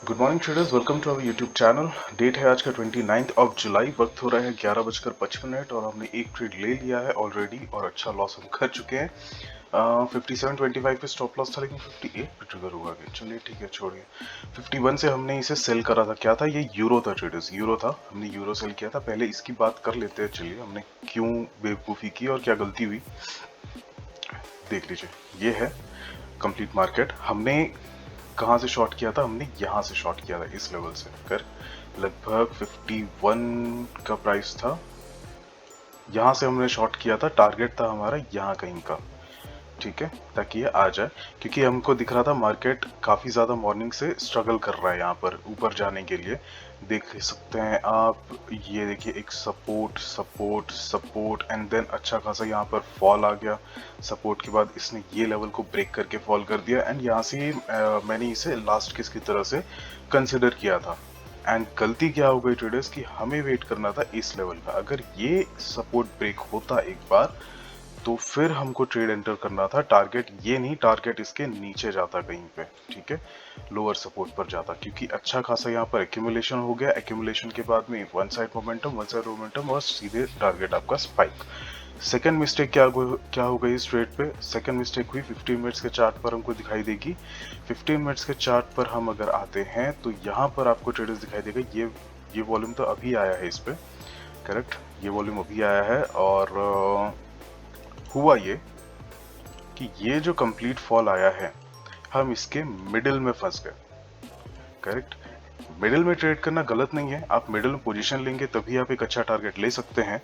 Good morning traders, welcome to our YouTube channel. Date है आज का 29 जुलाई। वक्त हो रहा है 11:55 और हमने एक ट्रेड ले लिया है ऑलरेडी और अच्छा लॉस हम कर चुके हैं। 57.25 पे स्टॉप लॉस था, लेकिन 58 पे ट्रिगर हुआ गया। चलिए ठीक है, छोड़िए। 51 से हमने इसे सेल करा था। क्या था ये? यूरो था ट्रेडर्स, यूरो था। हमने यूरो सेल किया था। पहले इसकी बात कर लेते हैं। चलिए, हमने क्यों बेवकूफ़ी की और क्या गलती हुई देख लीजिए। ये है कंप्लीट मार्केट। हमने कहाँ से शॉर्ट किया था? हमने यहाँ से शॉर्ट किया था, इस लेवल से कर लगभग 51 का प्राइस था। यहाँ से हमने शॉर्ट किया था। टारगेट था हमारा यहाँ कहीं का, ठीक है, ताकि ये आ जाए, क्योंकि हमको दिख रहा था मार्केट काफ़ी ज़्यादा मॉर्निंग से स्ट्रगल कर रहा है यहाँ पर ऊपर जाने के लिए। देख सकते हैं आप, ये देखिए, एक support support support and then अच्छा खासा यहाँ पर फॉल आ गया। सपोर्ट के बाद इसने ये लेवल को ब्रेक करके फॉल कर दिया एंड यहाँ से मैंने इसे लास्ट किस की तरह से कंसिडर किया था। एंड गलती क्या हो गई ट्रेडर्स कि हमें वेट करना था इस लेवल का। अगर ये सपोर्ट ब्रेक होता एक बार तो फिर हमको ट्रेड एंटर करना था। टारगेट ये नहीं, टारगेट इसके नीचे जाता कहीं पे, ठीक है, लोअर सपोर्ट पर जाता, क्योंकि अच्छा खासा यहाँ पर एक्यूमुलेशन हो गया। एक्यूमुलेशन के बाद में वन साइड मोमेंटम और सीधे टारगेट आपका स्पाइक। सेकंड मिस्टेक क्या हो गई इस ट्रेड पे? सेकंड मिस्टेक हुई 15 मिनट्स के चार्ट पर हमको दिखाई देगी। 15 मिनट्स के चार्ट पर हम अगर आते हैं तो यहाँ पर आपको ट्रेडर्स दिखाई देगा। ये वॉल्यूम तो अभी आया है इस पे, करेक्ट, ये वॉल्यूम अभी आया है। और हुआ ये कि ये जो कंप्लीट फॉल आया है, हम इसके मिडिल में फंस गए, करेक्ट। मिडिल में ट्रेड करना गलत नहीं है, आप मिडिल में पोजीशन लेंगे तभी आप एक अच्छा टारगेट ले सकते हैं,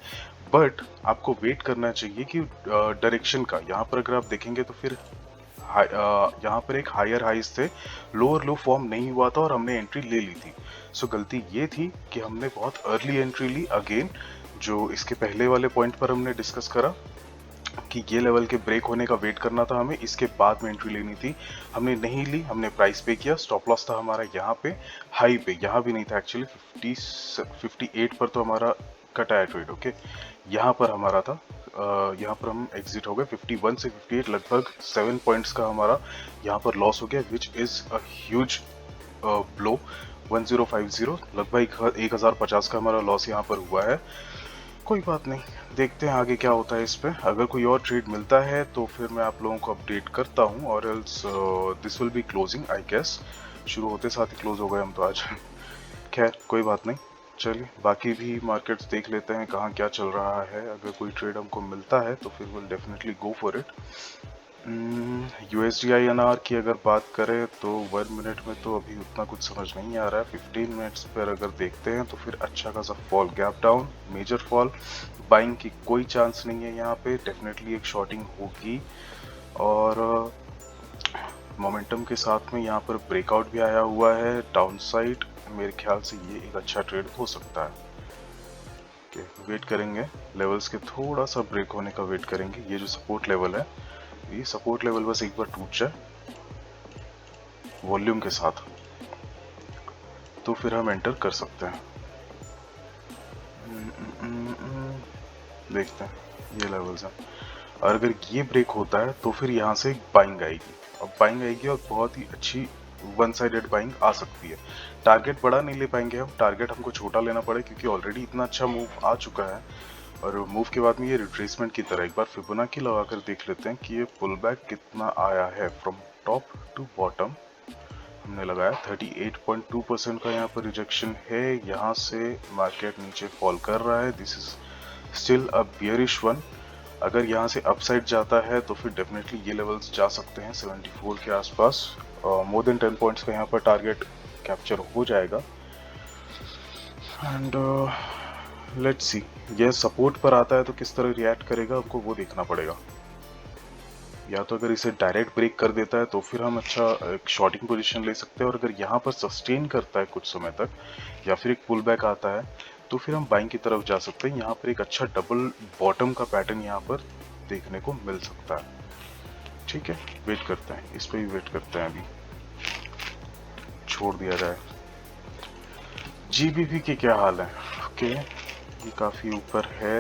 बट आपको वेट करना चाहिए कि डायरेक्शन का। यहाँ पर अगर आप देखेंगे तो फिर यहाँ पर एक हायर हाइज थे, लोअर लो फॉर्म नहीं हुआ था और हमने एंट्री ले ली थी। सो गलती ये थी कि हमने बहुत अर्ली एंट्री ली। अगेन, जो इसके पहले वाले पॉइंट पर हमने डिस्कस करा कि ये लेवल के ब्रेक होने का वेट करना था हमें, इसके बाद में एंट्री लेनी थी। हमने नहीं ली, हमने प्राइस पे किया। स्टॉप लॉस था हमारा यहाँ पे, हाई पे, यहाँ भी नहीं था एक्चुअली। 58 पर तो हमारा कटा है ट्रेड, ओके। यहाँ पर हमारा था, यहाँ पर हम एग्जिट हो गए। 51 से 58 लगभग 7 पॉइंट्स का हमारा यहाँ पर लॉस हो गया, which is a huge blow. 1050 लगभग 1050 का हमारा लॉस यहाँ पर हुआ है। कोई बात नहीं, देखते हैं आगे क्या होता है इस पे। अगर कोई और ट्रेड मिलता है तो फिर मैं आप लोगों को अपडेट करता हूँ, और else this will be closing I guess. शुरू होते साथ ही क्लोज हो गए हम तो आज। खैर कोई बात नहीं, चलिए बाकी भी मार्केट्स देख लेते हैं कहाँ क्या चल रहा है। अगर कोई ट्रेड हमको मिलता है तो फिर will definitely go for it. USD/INR की अगर बात करें तो 1 मिनट में तो अभी उतना कुछ समझ नहीं आ रहा है। 15 मिनट्स पर अगर देखते हैं तो फिर अच्छा खासा fall, gap down, major fall. Buying की कोई चांस नहीं है यहाँ पे, डेफिनेटली एक शॉर्टिंग होगी। और मोमेंटम के साथ में यहाँ पर ब्रेकआउट भी आया हुआ है डाउन साइड। मेरे ख्याल से ये एक अच्छा ट्रेड हो सकता है। वेट करेंगे, लेवल्स के थोड़ा सा ब्रेक होने का वेट करेंगे। ये जो सपोर्ट लेवल है, ये सपोर्ट लेवल बस एक बार टूट जाए वॉल्यूम के साथ, तो फिर हम एंटर कर सकते हैं। देखते हैं ये लेवल्स हैं, और अगर ये ब्रेक होता है तो फिर यहाँ से बाइंग आएगी। अब बाइंग आएगी और बहुत ही अच्छी वन साइडेड बाइंग आ सकती है। टारगेट बड़ा नहीं ले पाएंगे हम, टारगेट हमको छोटा लेना पड़े, क्योंकि ऑलरेडी इतना अच्छा मूव आ चुका है। और मूव के बाद में ये रिट्रेसमेंट की तरह एक बार फिबोनाची लगाकर देख लेते हैं कि ये पुल बैक कितना आया है फ्रॉम टॉप टू बॉटम। हमने लगाया 38.2% का यहाँ पर रिजेक्शन है। यहाँ से मार्केट नीचे फॉल कर रहा है। This is still a bearish one. अगर यहाँ से अपसाइड जाता है तो फिर डेफिनेटली ये लेवल्स जा सकते हैं 74 के आसपास। मोर देन 10 पॉइंट्स का यहाँ पर टारगेट कैप्चर हो जाएगा। एंड लेट्स सी, ये सपोर्ट पर आता है तो किस तरह रिएक्ट करेगा हमको वो देखना पड़ेगा। या तो अगर इसे डायरेक्ट ब्रेक कर देता है तो फिर हम अच्छा एक शॉर्टिंग पोजीशन ले सकते हैं, और अगर यहाँ पर सस्टेन करता है कुछ समय तक या फिर एक पुल बैक आता है तो फिर हम बाइंग की तरफ जा सकते हैं। यहाँ पर एक अच्छा डबल बॉटम का पैटर्न यहाँ पर देखने को मिल सकता है। ठीक है, वेट करते हैं, इस पर भी वेट करते हैं, अभी छोड़ दिया जाए। GBP के क्या हाल है? ओके, ये काफ़ी ऊपर है।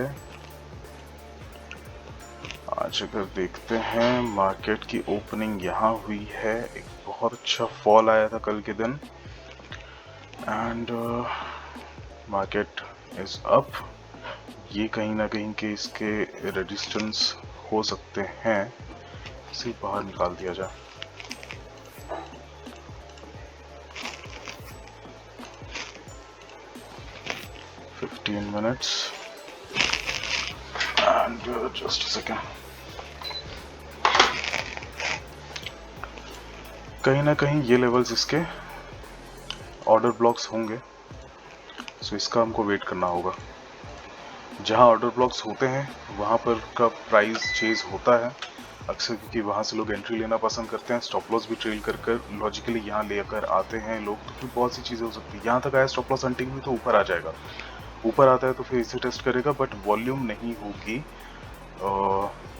आज अगर देखते हैं मार्केट की ओपनिंग यहाँ हुई है, एक बहुत अच्छा फॉल आया था कल के दिन। And market is up. ये कहीं ना कहीं के इसके रेजिस्टेंस हो सकते हैं, इसे बाहर निकाल दिया जाए। Minutes and just a second. कहीं ना कहीं ये लेवल्स इसके ऑर्डर ब्लॉक्स होंगे, सो इसका हमको वेट करना होगा। जहां ऑर्डर ब्लॉक्स होते हैं वहां पर का प्राइस चेज होता है अक्सर, क्योंकि वहां से लोग एंट्री लेना पसंद करते हैं। स्टॉप लॉस भी ट्रेल कर कर लॉजिकली यहाँ लेकर आते हैं लोग, तो फिर बहुत सी चीज़ें हो सकती है। यहाँ तक आया स्टॉप लॉस हंटिंग में तो ऊपर आ जाएगा, ऊपर आता है तो फिर इसे टेस्ट करेगा, बट वॉल्यूम नहीं होगी,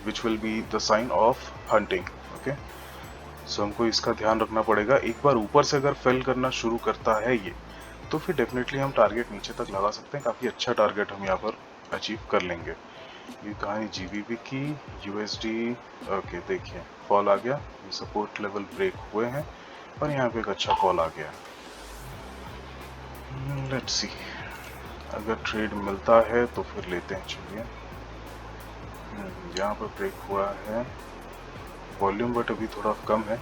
which will be the sign of hunting. Okay, so हमको इसका ध्यान रखना पड़ेगा। एक बार ऊपर से अगर फेल करना शुरू करता है ये, तो फिर डेफिनेटली हम टारगेट नीचे तक लगा सकते हैं, काफ़ी अच्छा टारगेट हम यहाँ पर अचीव कर लेंगे। ये कहानी जीबीपी की, यूएसडी। ओके, देखिए फॉल आ गया, ये सपोर्ट लेवल ब्रेक हुए हैं और यहाँ पे एक अच्छा फॉल आ गया। लेट्स सी, अगर ट्रेड मिलता है तो फिर लेते हैं। चलिए, यहाँ पर ब्रेक हुआ है, वॉल्यूम बट अभी थोड़ा कम है,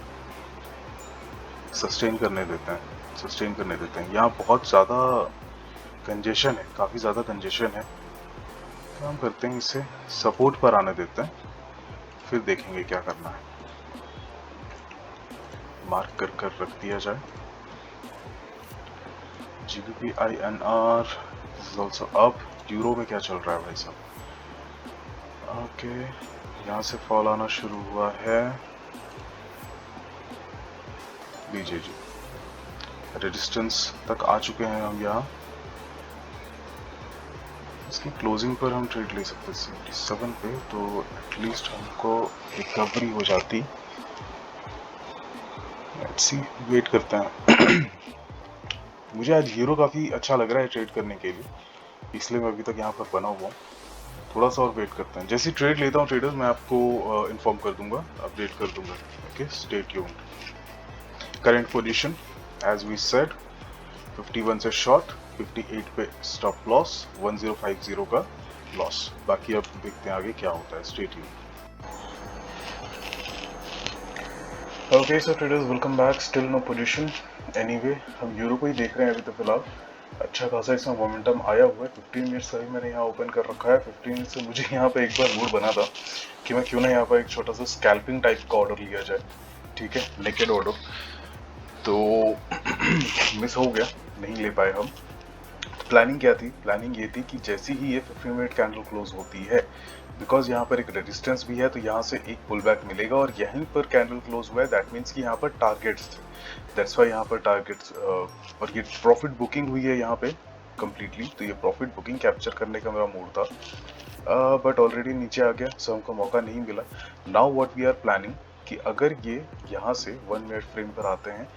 सस्टेन करने देते हैं, सस्टेन करने देते हैं। यहाँ बहुत ज़्यादा कंजेशन है, काफ़ी ज़्यादा कंजेशन है। हम करते हैं इसे सपोर्ट पर आने देते हैं, फिर देखेंगे क्या करना है। मार्क कर कर रख दिया जाए। GBP INR is also up. Euro में क्या चल रहा है भाई साहब? ओके, यहाँ से फॉल आना शुरू हुआ है। BJJ रेजिस्टेंस तक आ चुके हैं हम यहाँ। इसकी क्लोजिंग पर हम ट्रेड ले सकते 77 पे, तो एटलीस्ट हमको रिकवरी हो जाती। लेट्स सी, वेट करते हैं। मुझे आज हीरो काफ़ी अच्छा लग रहा है ट्रेड करने के लिए, इसलिए मैं अभी तक यहाँ पर बना हुआ हूँ। थोड़ा सा और वेट करते हैं, जैसे ट्रेड लेता हूँ ट्रेडर्स मैं आपको इन्फॉर्म कर दूंगा, अपडेट कर दूंगा। Okay, stay tuned. Current position as we said, 51 से शॉर्ट, 58 पे स्टॉप लॉस, 1050 का लॉस। बाकी अब देखते हैं आगे क्या होता है। Stay tuned. Okay so traders, welcome back. Still no position. Anyway, हम यूरो को ही देख रहे हैं अभी तो फिलहाल। अच्छा खासा इसमें मोमेंटम आया हुआ है। 15 मिनट्स अभी मैंने यहाँ ओपन कर रखा है। 15 मिनट से मुझे यहाँ पे एक बार मूड बना था कि मैं क्यों ना यहाँ पर एक छोटा सा स्कैल्पिंग टाइप का ऑर्डर लिया जाए, ठीक है, नेकेड ऑर्डर। तो मिस हो गया, नहीं ले पाए हम। प्लानिंग क्या थी? प्लानिंग ये थी कि जैसे ही ये 15 मिनट कैंडल क्लोज होती है, बिकॉज यहाँ पर एक रेजिस्टेंस भी है, तो यहाँ से एक पुल बैक मिलेगा और यहीं पर कैंडल क्लोज हुआ है, दैट मीन्स कि यहाँ पर टारगेट्स थे, दैट्स वाई यहाँ पर टारगेट्स। और ये प्रॉफिट बुकिंग हुई है यहाँ पे कम्प्लीटली, तो ये प्रॉफिट बुकिंग कैप्चर करने का मेरा मूड था, बट ऑलरेडी नीचे आ गया, सो हमको मौका नहीं मिला। Now what we are planning कि अगर ये यहाँ से 1 मिनट फ्रेम पर आते हैं,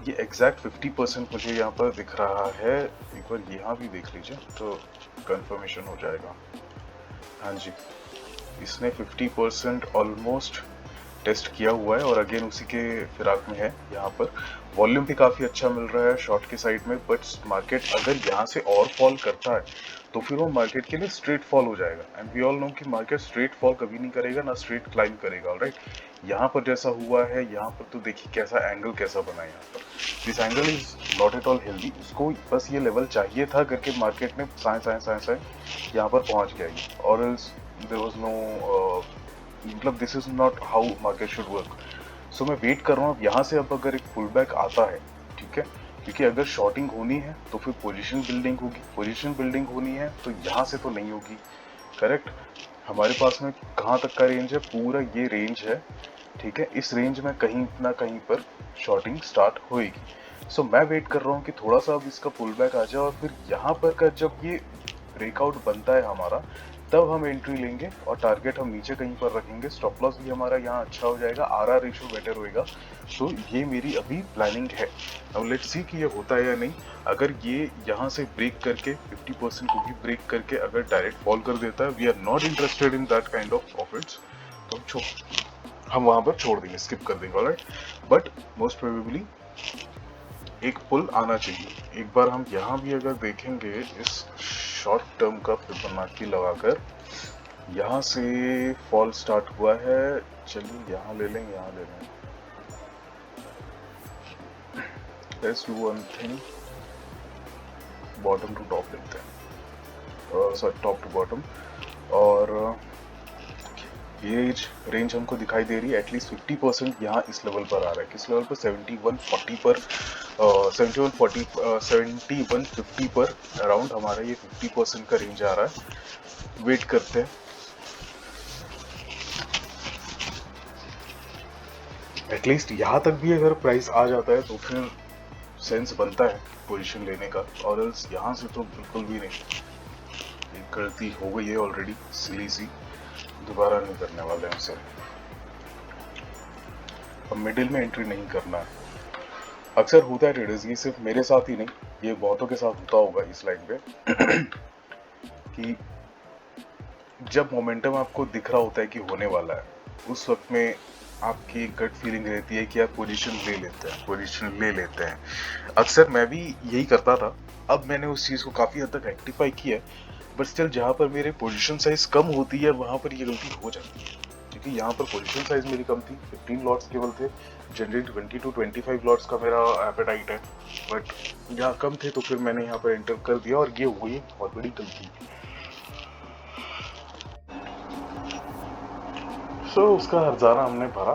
ये एग्जैक्ट 50% मुझे यहाँ पर दिख रहा है। एक बार यहाँ भी देख लीजिए तो कंफर्मेशन हो जाएगा। हाँ जी, इसने 50% ऑलमोस्ट टेस्ट किया हुआ है और अगेन उसी के फिराक में है। यहाँ पर वॉल्यूम भी काफ़ी अच्छा मिल रहा है शॉर्ट के साइड में, बट मार्केट अगर यहाँ से और फॉल करता है तो फिर वो मार्केट के लिए स्ट्रेट फॉल हो जाएगा। एंड वी ऑल नो कि मार्केट स्ट्रेट फॉल कभी नहीं करेगा, ना स्ट्रेट क्लाइंब करेगा। ऑलराइट, यहाँ पर जैसा हुआ है, यहाँ पर तो देखिए कैसा एंगल कैसा बना है यहाँ पर। This angle is not at all healthy. उसको बस ये लेवल चाहिए था करके मार्केट ने साए यहाँ पर पहुँच गया, और एल्स देयर वाज नो, मतलब this is not how market should work. So मैं वेट कर रहा हूँ अब यहाँ से, अब अगर एक पुल बैक आता है, ठीक है, क्योंकि अगर शॉर्टिंग होनी है तो फिर पोजीशन बिल्डिंग होगी, पोजीशन बिल्डिंग होनी है तो यहाँ से तो नहीं होगी। करेक्ट, हमारे पास में कहाँ तक का रेंज है? पूरा ये रेंज है, ठीक है। इस रेंज में कहीं ना कहीं पर शॉर्टिंग स्टार्ट होएगी। सो मैं वेट कर रहा हूँ कि थोड़ा सा अब इसका पुल बैक आ जाए और फिर यहाँ पर का जब ये ब्रेकआउट बनता है हमारा, तब हम एंट्री लेंगे और टारगेट हम नीचे कहीं पर रखेंगे। स्टॉप लॉस भी हमारा यहाँ अच्छा हो जाएगा, RR रेशियो बेटर होएगा। सो ये मेरी अभी प्लानिंग है। अब लेट्स सी कि ये होता है या नहीं। अगर ये यहाँ से ब्रेक करके 50% को भी ब्रेक करके अगर डायरेक्ट फॉल कर देता है, we are not interested in that kind of profits, तो हम वहां पर छोड़ देंगे, स्किप कर देंगे। ऑलराइट, बट मोस्ट प्रोबेबली एक पुल आना चाहिए। एक बार हम यहाँ भी अगर देखेंगे इस शॉर्ट टर्म का फिबोनाची लगाकर, यहाँ से फॉल स्टार्ट हुआ है। चलिए यहाँ ले लें, यहाँ ले लें। Let's do one thing, bottom to top लेते हैं, सॉरी टॉप टू बॉटम। और ये रेंज हमको दिखाई दे रही है एटलीस्ट 50% यहाँ इस लेवल पर आ रहा है। किस लेवल पर? 7140 पर, 7150 पर अराउंड हमारा ये 50% का रेंज आ रहा है। वेट करते हैं। एटलीस्ट यहाँ तक भी अगर प्राइस आ जाता है तो फिर सेंस बनता है पोजीशन लेने का, और एल्स यहाँ से तो बिल्कुल भी नहीं। एक गलती हो गई है ऑलरेडी, सिली सी, दोबारा नहीं करने वाले हैं उसे। अब मिडिल में एंट्री नहीं करना है। अक्सर होता है ट्रेडर्स, ये सिर्फ मेरे साथ ही नहीं, ये बहुतों के साथ होता होगा इस लाइन पे कि जब मोमेंटम आपको दिख रहा होता है कि होने वाला है, उस वक्त में आपकी गट फीलिंग रहती है कि आप पोजीशन ले लेते हैं, पोजीशन ले लेते हैं। अक्सर मैं भी यही करता था। अब मैंने उस चीज़ को काफ़ी हद तक रेक्टिफाई किया है, बट स्टिल जहाँ पर मेरे पोजीशन साइज कम होती है वहाँ पर ये गलती हो जाती है। क्योंकि यहाँ पर पोजीशन साइज मेरी कम थी, 15 लॉट्स केवल थे। जनरली 20 to 25 लॉट्स का मेरा एपेटाइट है, बट यहाँ कम थे तो फिर मैंने यहाँ पर एंटर कर दिया, और ये हुई बहुत बड़ी गलती। सो उसका हर्जाना हमने भरा,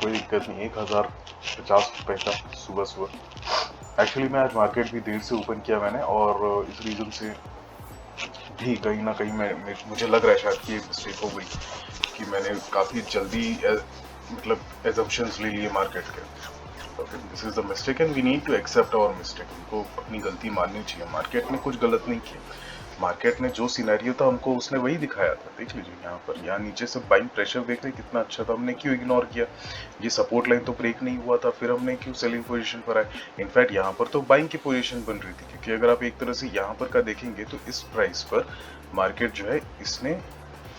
कोई दिक्कत नहीं। 1050 रुपये का सुबह सुबह। एक्चुअली मैं आज मार्केट भी देर से ओपन किया मैंने, और इस रीज़न से भी कहीं ना कहीं मुझे लग रहा है शायद कि मिस्टेक हो गई कि मैंने काफ़ी जल्दी मतलब एजम्पशंस ले लिए मार्केट के। तो फिर this is the mistake and we need to accept our mistake. हमको अपनी गलती माननी चाहिए। मार्केट ने कुछ गलत नहीं किया। मार्केट ने जो सिनेरियो था हमको उसने वही दिखाया था। देख लीजिए यहाँ पर, यहाँ नीचे से बाइंग प्रेशर देख रहे कितना अच्छा था, हमने क्यों इग्नोर किया? ये सपोर्ट लाइन तो ब्रेक नहीं हुआ था, फिर हमने क्यों सेलिंग पोजीशन पर आए? इनफैक्ट यहाँ पर तो बाइंग की पोजीशन बन रही थी, क्योंकि अगर आप एक तरह से यहाँ पर का देखेंगे तो इस प्राइस पर मार्केट जो है इसने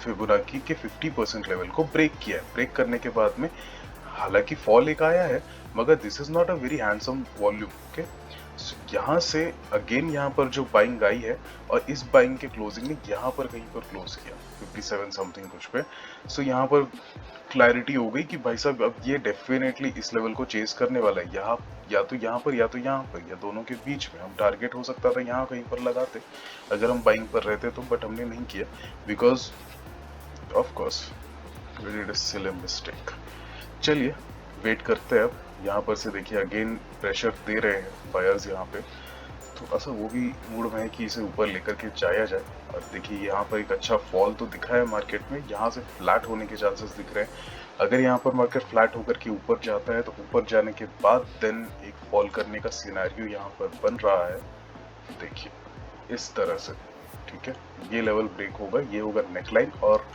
फिबोनाची के 50% लेवल को ब्रेक किया है। ब्रेक करने के बाद में हालांकि फॉल एक आया है, मगर this is not a very handsome volume. Okay, यहाँ से अगेन यहाँ पर जो बाइंग आई है, और इस बाइंग के क्लोजिंग ने यहाँ पर कहीं पर क्लोज किया 57 समथिंग कुछ पे। सो यहाँ पर क्लैरिटी हो गई कि भाई साहब अब ये डेफिनेटली इस लेवल को चेस करने वाला है। यहाँ या तो यहाँ पर, या तो यहाँ पर, या दोनों के बीच में। हम टारगेट हो सकता था यहाँ कहीं पर लगाते अगर हम बाइंग पर रहते तो, बट हमने नहीं किया because of course we did a silly mistake. चलिए वेट करते हैं। अब यहाँ पर से देखिए अगेन प्रेशर दे रहे हैं बायर्स यहाँ पे, तो ऐसा वो भी मूड में है कि इसे ऊपर लेकर के जाया जाए। और देखिए यहाँ पर एक अच्छा फॉल तो दिखा है मार्केट में, यहाँ से फ्लैट होने के चांसेस दिख रहे हैं। अगर यहाँ पर मार्केट फ्लैट होकर के ऊपर जाता है तो ऊपर जाने के बाद देन एक फॉल करने का सिनेरियो यहाँ पर बन रहा है। देखिए इस तरह से, ठीक है, ये लेवल ब्रेक होगा, ये होगा नेकलाइन, और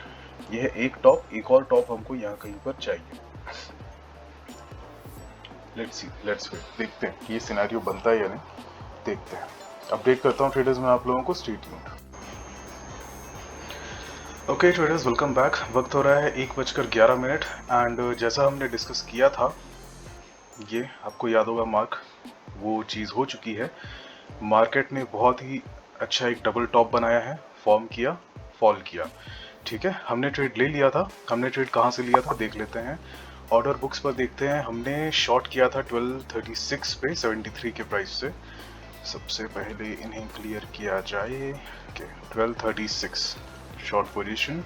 ये है एक टॉप। एक और टॉप हमको यहाँ कहीं पर चाहिए। लेट्स वेट, देखते हैं कि ये सिनेरियो बनता है या नहीं, देखते हैं। अपडेट करता हूँ ट्रेडर्स में आप लोगों को, stay tuned. Okay traders, welcome back. वक्त हो रहा है 1:11 एंड जैसा हमने डिस्कस किया था, ये आपको याद होगा मार्क, वो चीज़ हो चुकी है। मार्केट ने बहुत ही अच्छा एक डबल टॉप बनाया है, फॉर्म किया, फॉल किया, ठीक है। हमने ट्रेड ले लिया था। हमने ट्रेड कहाँ से लिया था देख लेते हैं। ऑर्डर बुक्स पर देखते हैं। हमने शॉर्ट किया था 1236 पे 73 के प्राइस से। सबसे पहले इन्हें क्लियर किया जाए कि 1236 शॉर्ट पोजीशन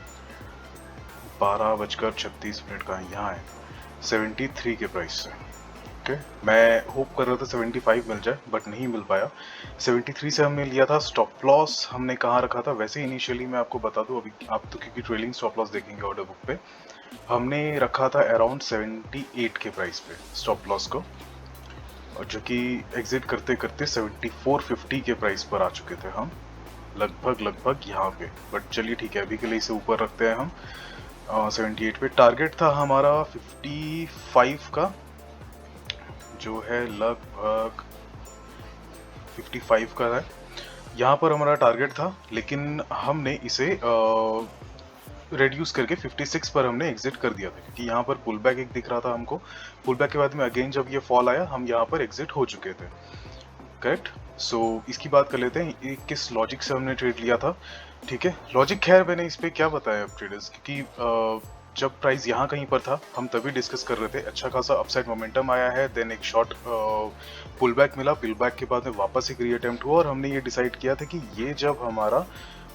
12:36 का यहाँ है 73 के प्राइस से। ओके, मैं होप कर रहा था 75 मिल जाए, बट नहीं मिल पाया। 73 से हमने लिया था। स्टॉप लॉस हमने कहाँ रखा था? वैसे इनिशियली मैं आपको बता दूं, अभी आप तो क्योंकि ट्रेलिंग स्टॉप लॉस देखेंगे ऑर्डर बुक पे, हमने रखा था अराउंड 78 के प्राइस पे स्टॉप लॉस को, और जो कि एग्जिट करते करते 7450 के प्राइस पर आ चुके थे हम, लगभग यहाँ पे। बट चलिए ठीक है, अभी के लिए इसे ऊपर रखते हैं हम। 78 पे टारगेट था हमारा 55 का, जो है लगभग 55 का है। यहाँ पर हमारा टारगेट था, लेकिन हमने इसे रेड्यूस करके 56 पर हमने एग्जिट कर दिया था, क्योंकि यहाँ पर पुल बैक एक दिख रहा था हमको। पुल बैक के बाद में अगेन जब ये फॉल आया, हम यहाँ पर एग्जिट हो चुके थे। करेक्ट। सो इसकी बात कर लेते हैं, ये किस लॉजिक से हमने ट्रेड लिया था। ठीक है, लॉजिक खैर मैंने इस पे क्या बताया अब ट्रेडर्स, क्योंकि जब प्राइस यहाँ कहीं पर था हम तभी डिस्कस कर रहे थे, अच्छा खासा अपसाइड मोमेंटम आया है, देन एक शॉर्ट पुल बैक मिला, पुल बैक के बाद में वापस एक रीअटेम्प्ट हुआ और हमने ये डिसाइड किया था कि ये जब हमारा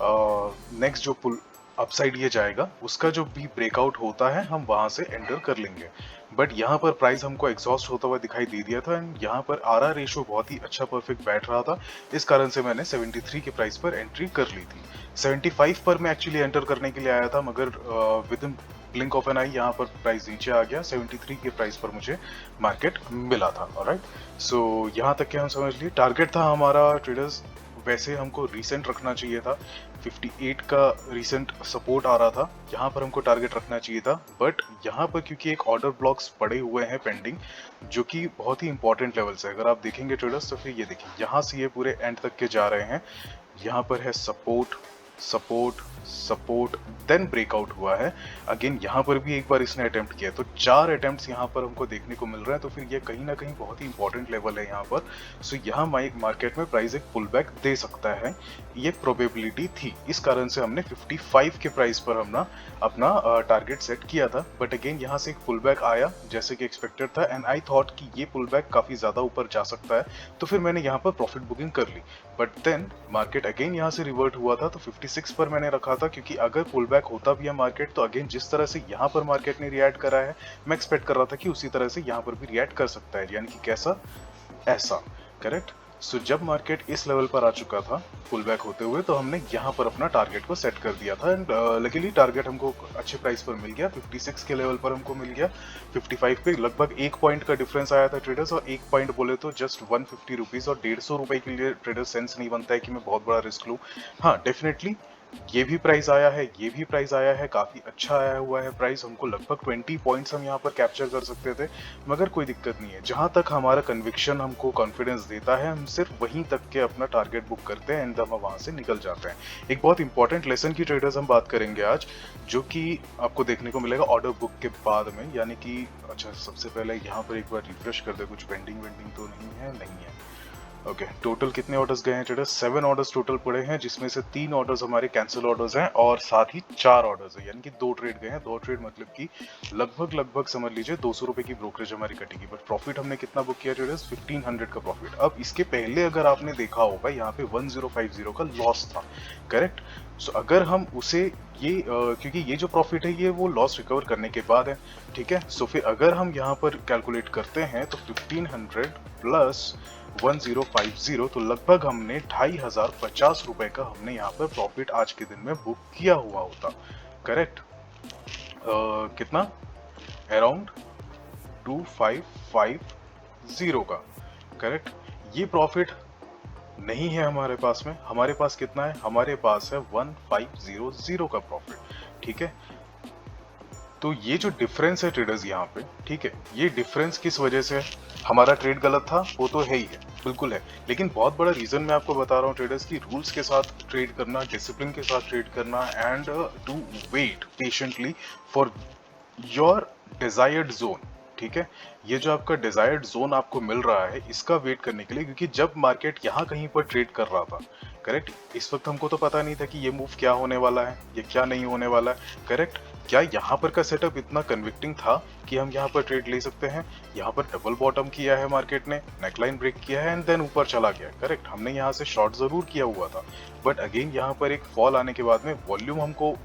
नेक्स्ट जो पुल अपसाइड ये जाएगा उसका जो भी ब्रेकआउट होता है हम वहां से एंटर कर लेंगे। बट यहाँ पर प्राइस हमको एग्जॉस्ट होता हुआ दिखाई दे दिया था एंड यहाँ पर आर आर रेशो बहुत ही अच्छा परफेक्ट बैठ रहा था, इस कारण से मैंने 73 के प्राइस पर एंट्री कर ली थी। 75 पर मैं एक्चुअली एंटर करने के लिए आया था, मगर within blink of an eye यहाँ पर प्राइस नीचे आ गया, 73 के प्राइस पर मुझे मार्केट मिला था। ऑलराइट, सो यहाँ तक के हम समझ लिए। टारगेट था हमारा ट्रेडर्स, वैसे हमको रिसेंट रखना चाहिए था, 58 का रिसेंट सपोर्ट आ रहा था, यहाँ पर हमको टारगेट रखना चाहिए था। बट यहाँ पर क्योंकि एक ऑर्डर ब्लॉक्स पड़े हुए हैं पेंडिंग, जो कि बहुत ही इंपॉर्टेंट लेवल से, अगर आप देखेंगे ट्रेडर्स तो फिर ये देखिए यहाँ से ये पूरे एंड तक के जा रहे हैं, यहाँ पर है support support support, then breakout हुआ है। अगेन यहाँ पर भी एक बार इसने अटेम्प्ट किया, तो 4 अटेम्प्ट्स यहाँ पर हमको देखने को मिल रहा है, तो फिर ये कहीं ना कहीं बहुत ही इंपॉर्टेंट लेवल है यहाँ पर। सो यहाँ मार्केट में प्राइस एक पुल बैक दे सकता है, ये प्रोबेबिलिटी थी, इस कारण से हमने 55 के प्राइस पर हमने अपना टारगेट सेट किया था। बट अगेन यहाँ से एक पुल बैक आया जैसे कि एक्सपेक्टेड था एंड आई थॉट कि ये पुल बैक काफी ज्यादा ऊपर जा सकता है, तो फिर मैंने यहाँ पर प्रॉफिट बुकिंग कर ली। बट देन मार्केट अगेन यहाँ से रिवर्ट हुआ था, तो 56 पर मैंने रखा था, क्योंकि अगर पुल बैक होता भी है मार्केट तो अगेन जिस तरह से यहाँ पर मार्केट ने रिएक्ट करा है, मैं एक्सपेक्ट कर रहा था कि उसी तरह से यहाँ पर भी रिएक्ट कर सकता है, यानी कि कैसा, ऐसा। करेक्ट। सो जब मार्केट इस लेवल पर आ चुका था पुल बैक होते हुए, तो हमने यहाँ पर अपना टारगेट को सेट कर दिया था एंड लकीली टारगेट हमको अच्छे प्राइस पर मिल गया, 56 के लेवल पर हमको मिल गया। 55 पे लगभग 1 पॉइंट का डिफरेंस आया था ट्रेडर्स, और 1 पॉइंट बोले तो जस्ट 150 रुपीज, और 150 रुपए के लिए ट्रेडर सेंस नहीं बनता है कि मैं बहुत बड़ा रिस्क लूँ। हाँ डेफिनेटली ये भी प्राइस आया है, ये भी प्राइस आया है, काफी अच्छा आया हुआ है प्राइस, हमको लगभग 20 पॉइंट्स हम यहाँ पर कैप्चर कर सकते थे, मगर कोई दिक्कत नहीं है, जहां तक हमारा कन्विक्शन हमको कॉन्फिडेंस देता है हम सिर्फ वहीं तक के अपना टारगेट बुक करते हैं एंड हम वहां से निकल जाते हैं। एक बहुत इंपॉर्टेंट लेसन की ट्रेडर्स हम बात करेंगे आज, जो कि आपको देखने को मिलेगा ऑर्डर बुक के बाद में, यानी कि अच्छा सबसे पहले यहाँ पर एक बार रिफ्रेश कर दे, कुछ पेंडिंग वेंडिंग तो नहीं है। ओके, टोटल कितने ऑर्डर्स गए हैं ट्रेडर्स? 7 ऑर्डर्स टोटल पड़े हैं, जिसमें से 3 ऑर्डर्स हमारे कैंसिल ऑर्डर्स हैं और साथ ही 4 ऑर्डर्स हैं, यानी कि 2 ट्रेड गए हैं। 2 ट्रेड मतलब कि लगभग समझ लीजिए 200 रुपए की ब्रोकरेज हमारी कटेगी। बट प्रॉफिट हमने कितना बुक किया ट्रेडर्स? 1500 का प्रॉफिट। अब इसके पहले अगर आपने देखा होगा यहाँ पे 1050 का लॉस था, करेक्ट। सो अगर हम उसे ये क्योंकि ये जो प्रॉफिट है ये वो लॉस रिकवर करने के बाद है, ठीक है। सो फिर अगर हम यहाँ पर कैलकुलेट करते हैं तो 1500 प्लस 1050, तो लगभग हमने 2550 रुपए का हमने यहाँ पर प्रॉफिट आज के दिन में बुक किया हुआ होता, करेक्ट। कितना? अराउंड 2550 का, करेक्ट। ये प्रॉफिट नहीं है हमारे पास में, हमारे पास कितना है? हमारे पास है 1500 का प्रॉफिट, ठीक है। तो ये जो डिफरेंस है ट्रेडर्स यहाँ पे, ठीक है, ये डिफरेंस किस वजह से है? हमारा ट्रेड गलत था, वो तो है ही है, बिल्कुल है, लेकिन बहुत बड़ा रीजन मैं आपको बता रहा हूँ ट्रेडर्स की, रूल्स के साथ ट्रेड करना, डिसिप्लिन के साथ ट्रेड करना and to wait patiently for your desired zone, ठीक है। ये जो आपका डिजायर्ड जोन आपको मिल रहा है इसका वेट करने के लिए, क्योंकि जब मार्केट यहाँ कहीं पर ट्रेड कर रहा था, करेक्ट, इस वक्त हमको तो पता नहीं था कि ये मूव क्या होने वाला है, ये क्या नहीं होने वाला है, करेक्ट। क्या यहाँ पर का सेटअप इतना कन्विक्टिंग था कि हम यहाँ पर ट्रेड ले सकते हैं? यहाँ पर डबल बॉटम किया है मार्केट ने, नेकलाइन ब्रेक किया है एंड देन ऊपर चला गया, करेक्ट। हमने यहाँ से शॉर्ट जरूर किया हुआ था, बट अगेन यहाँ पर एक फॉल आने के बाद में वॉल्यूम हमको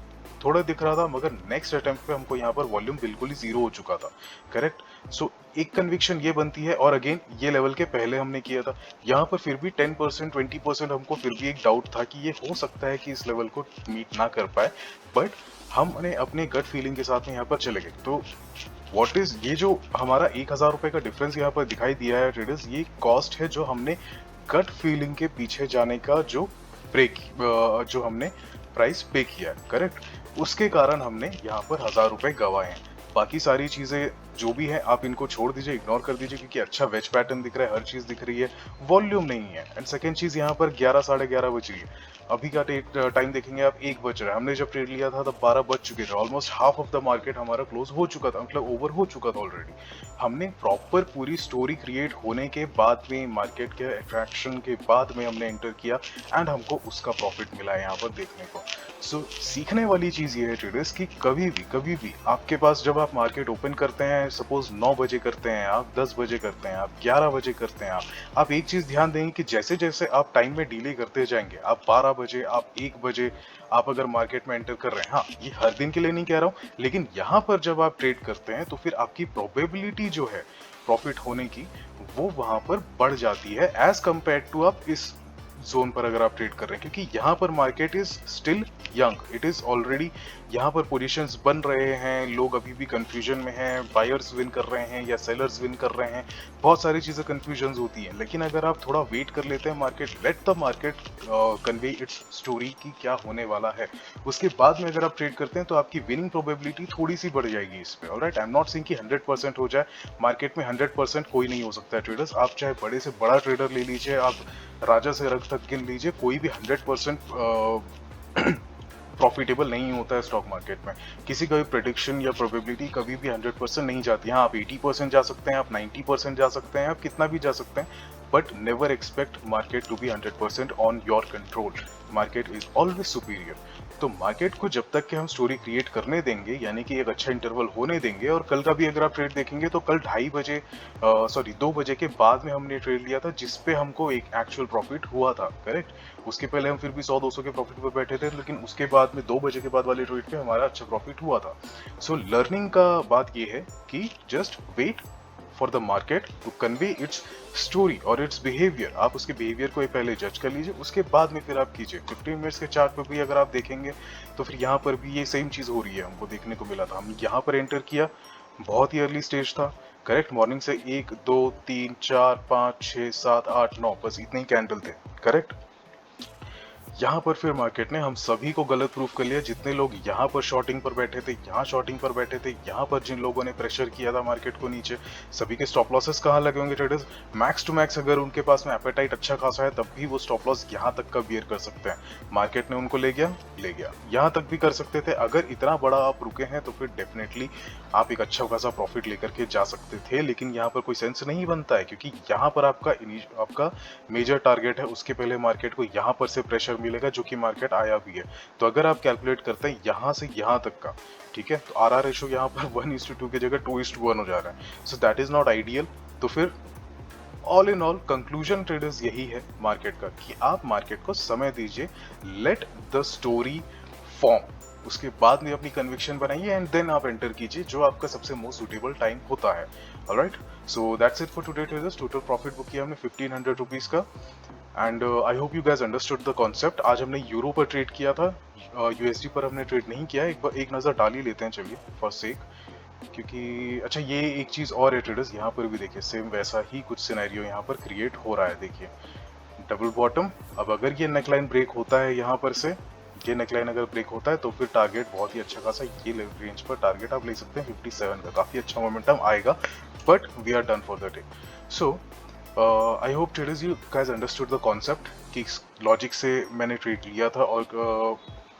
थोड़ा दिख रहा था, मगर नेक्स्ट अटेम्प्ट पे हमको यहाँ पर वॉल्यूम बिल्कुल ही जीरो हो चुका था, करेक्ट। सो एक कन्विक्शन ये बनती है, और अगेन ये लेवल के पहले हमने किया था, यहाँ पर फिर भी 10% 20% हमको फिर भी एक डाउट था कि ये हो सकता है कि इस लेवल को मीट ना कर पाए, बट हमने अपने गट फीलिंग के साथ में यहाँ पर चले गए। तो व्हाट इज ये जो हमारा 1000 रुपए का डिफरेंस यहाँ पर दिखाई दिया है ट्रेडर्स, ये कॉस्ट है जो हमने गट फीलिंग के पीछे जाने का जो जो हमने प्राइस पे किया, करेक्ट। उसके कारण हमने यहाँ पर 1000 रुपए गवाए हैं। बाकी सारी चीजें जो भी है आप इनको छोड़ दीजिए, इग्नोर कर दीजिए, क्योंकि अच्छा वेज पैटर्न दिख रहा है, हर चीज दिख रही है, वॉल्यूम नहीं है। एंड सेकेंड चीज यहाँ पर 11 साढ़े 11 बज रही है, अभी का टाइम देखेंगे आप, 1 बज रहा है, हमने जब ट्रेड लिया था तब 12 बज चुके थे, almost half of the market हमारा क्लोज हो चुका था, मतलब ओवर हो चुका था ऑलरेडी। हमने प्रॉपर पूरी स्टोरी क्रिएट होने के बाद में, मार्केट के अट्रैक्शन के बाद में हमने एंटर किया एंड हमको उसका प्रॉफिट मिला है यहाँ पर देखने को। सो सीखने वाली चीज ये है ट्रेडर्स कि कभी भी आपके पास, जब आप मार्केट ओपन करते हैं, सपोज 9 बजे करते हैं आप, 10 बजे करते हैं आप, 11 बजे करते हैं आप एक चीज ध्यान देंगे कि जैसे जैसे आप टाइम में डिले करते जाएंगे, आप 12 बजे, आप 1 बजे आप अगर मार्केट में एंटर कर रहे हैं, हाँ ये हर दिन के लिए नहीं कह रहा हूँ, लेकिन यहाँ पर जब आप ट्रेड करते हैं तो फिर आपकी प्रोबेबिलिटी जो है प्रॉफिट होने की, वो वहां पर बढ़ जाती है एज कंपेयर टू आप इस जोन पर अगर आप ट्रेड कर रहे हैं, क्योंकि यहाँ पर market is still young, it is already, यहाँ पर पोजीशंस बन रहे हैं, लोग अभी भी कंफ्यूजन में हैं, बायर्स विन कर रहे हैं या सेलर्स विन कर रहे हैं, बहुत सारी चीजें कंफ्यूजन होती हैं। लेकिन अगर आप थोड़ा वेट कर लेते हैं, market let the market convey its story की क्या होने वाला है, उसके बाद में अगर आप ट्रेड करते हैं तो आपकी विनिंग प्रोबेबिलिटी थोड़ी सी बढ़ जाएगी इस पे। Alright, I am not saying कि 100% हो जाए, मार्केट में 100% कोई नहीं हो सकता है ट्रेडर्स, आप चाहे बड़े से बड़ा ट्रेडर ले लीजिए, आप राजा से रग तक गिन लीजिए, कोई भी 100% प्रॉफिटेबल नहीं होता है स्टॉक मार्केट में। किसी का भी प्रेडिक्शन या प्रोबेबिलिटी कभी भी 100% नहीं जाती। हाँ, आप 80% जा सकते हैं, आप 90% जा सकते हैं, आप कितना भी जा सकते हैं, but never expect market to be 100% on your control. Market is always superior. तो मार्केट को जब तक कि हम स्टोरी क्रिएट करने देंगे, यानी कि एक अच्छा इंटरवल होने देंगे, और कल का भी अगर आप ट्रेड देखेंगे तो कल 2:30 बजे 2 बजे के बाद में हमने ट्रेड लिया था, जिसपे हमको एक एक्चुअल प्रॉफिट हुआ था, करेक्ट। उसके पहले हम फिर भी 100-200 के प्रॉफिट पे बैठे थे, लेकिन उसके बाद में 2 बजे के बाद वाले ट्रेड पे हमारा अच्छा प्रॉफिट हुआ था। सो लर्निंग का बात ये है कि just wait for the market to convey its story और इट्स बिहेवियर। आप उसके बिहेवियर को पहले जज कर लीजिए, उसके बाद में फिर आप कीजिए। 15 मिनट्स के चार्ट पे भी अगर आप देखेंगे तो फिर यहाँ पर भी ये सेम चीज हो रही है, हमको देखने को मिला था। हम यहाँ पर एंटर किया, बहुत ही अर्ली स्टेज था, करेक्ट। मॉर्निंग से 1 2 3 4 5 6 7 8 9 बस इतने ही कैंडल थे, करेक्ट। यहाँ पर फिर मार्केट ने हम सभी को गलत प्रूफ कर लिया। जितने लोग यहाँ पर शॉर्टिंग पर बैठे थे, यहाँ शॉर्टिंग पर बैठे थे, यहाँ पर जिन लोगों ने प्रेशर किया था मार्केट को नीचे, सभी के स्टॉप लॉसेस कहाँ लगे होंगे ट्रेडर्स? मैक्स टू मैक्स अगर उनके पास में एपेटाइट अच्छा खासा है, तब भी वो स्टॉप लॉस यहाँ तक का बियर कर सकते हैं। मार्केट ने उनको ले गया, यहाँ तक भी कर सकते थे। अगर इतना बड़ा आप रुके हैं तो फिर डेफिनेटली आप एक अच्छा खासा प्रॉफिट लेकर के जा सकते थे, लेकिन यहाँ पर कोई सेंस नहीं बनता है, क्योंकि यहाँ पर आपका मेजर टारगेट है, उसके पहले मार्केट को यहाँ पर से प्रेशर मिलेगा, जो कि मार्केट आया भी है। तो अगर आप कैलकुलेट करते हैं यहाँ से यहाँ तक का, ठीक है, तो आरआर रेशो यहाँ पर 1:2 की जगह 2:1 हो जा रहा है। So that is not ideal. तो फिर all in all conclusion traders यही है मार्केट का, कि आप मार्केट को समय दीजिए, लेट द स्टोरी फॉर्म, उसके बाद में अपनी कन्विक्शन बनाइए एंड देन आप एंटर कीजिए, जो आपका सबसे मोस्ट सुटेबल टाइम होता है। Alright, so that's it for today traders. Total profit book किया हमने 1500 रुपीज का, and I hope you gas understood the concept. आज हमने यूरो पर ट्रेड किया था, यूएसडी पर हमने ट्रेड नहीं किया। एक नजर डाल ही लेते हैं चलिए, फॉर सेक, क्योंकि अच्छा ये एक चीज और है ट्रेडर्स, यहाँ पर भी देखिए सेम वैसा ही कुछ सिनेरियो यहाँ पर क्रिएट हो रहा है। देखिए डबल बॉटम, अब अगर ये नेकलाइन ब्रेक होता है, यहाँ पर से ये नेकलाइन अगर ब्रेक होता है तो फिर टारगेट बहुत ही अच्छा खासा, ये रेंज पर टारगेट आप ले सकते हैं 57 का, काफी अच्छा मोमेंटम आएगा, but we are done for the day. So I hope traders you guys understood the concept, कि लॉजिक से मैंने ट्रेड लिया था और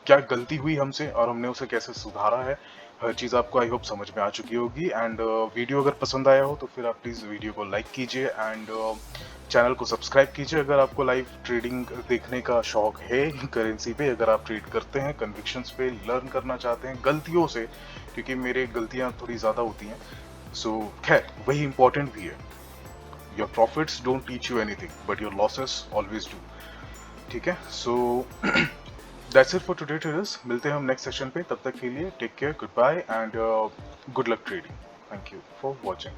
क्या गलती हुई हमसे और हमने उसे कैसे सुधारा है, हर चीज़ आपको आई होप समझ में आ चुकी होगी। एंड वीडियो अगर पसंद आया हो तो फिर आप प्लीज़ वीडियो को लाइक कीजिए एंड चैनल को सब्सक्राइब कीजिए, अगर आपको लाइव ट्रेडिंग देखने का शौक है करेंसी पे, अगर आप ट्रेड करते हैं, कन्विक्शंस पे लर्न करना चाहते हैं गलतियों से, क्योंकि मेरे गलतियां थोड़ी ज़्यादा होती हैं। सो खैर वही इंपॉर्टेंट भी है, your profits don't teach you anything but your losses always do, ठीक है। So that's it for today traders, मिलते हैं हम नेक्स्ट सेशन पे, तब तक के लिए take care, goodbye and good luck trading. Thank you for watching.